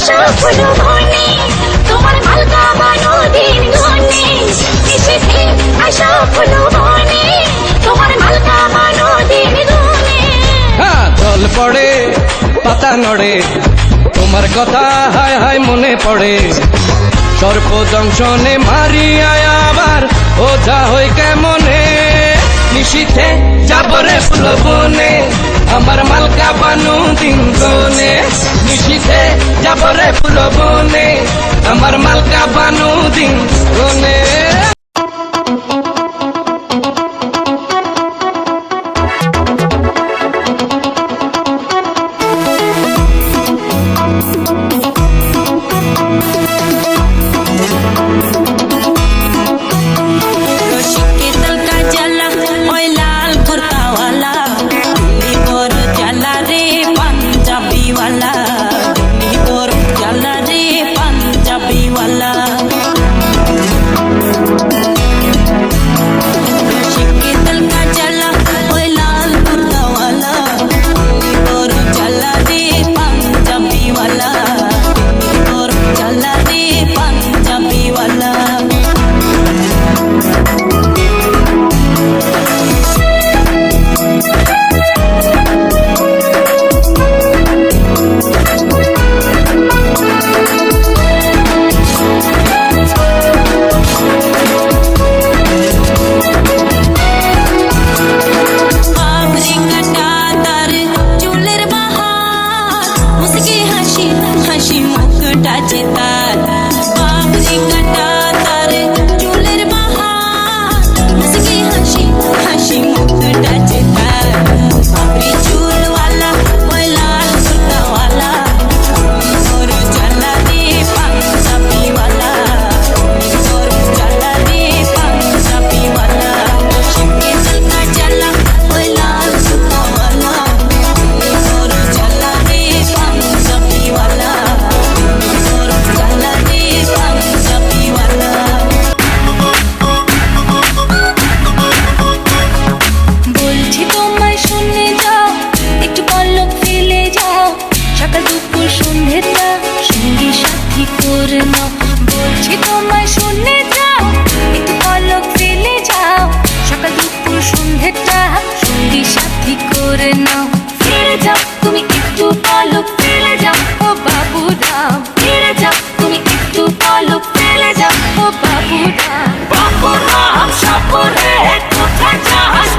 আসো ফুল বনে তোমার মালকা বানো দিন গনে নিশিতে আসো ফুল বনে তোমার মালকা বানো দিন গনে জল পড়ে পাতা নড়ে তোমার কথা হায় হায় মনে পড়ে সর্পদংশনে মারিয়া আবার ওঝা হই কেমনে নিশীথে যাবরে ফুল বনে আমার মালকা বানু দিন গনে নিশীথে যাবরে ফুল বনে আমার মালকা বানু দিন গনে বলছি তোমায় শুনে যাও একটু পলক ফেলে যাও সকাল দুপুর সন্ধ্যেটা সঙ্গী সাথী করে নাও ফিরে যাও তুমি একটু পলক ফেলে যাও ও বাবুরাম ফিরে যাও তুমি একটু পলক ফেলে যাও ও বাবুরাম বাবুরাম সাপুরে কোথায় যাস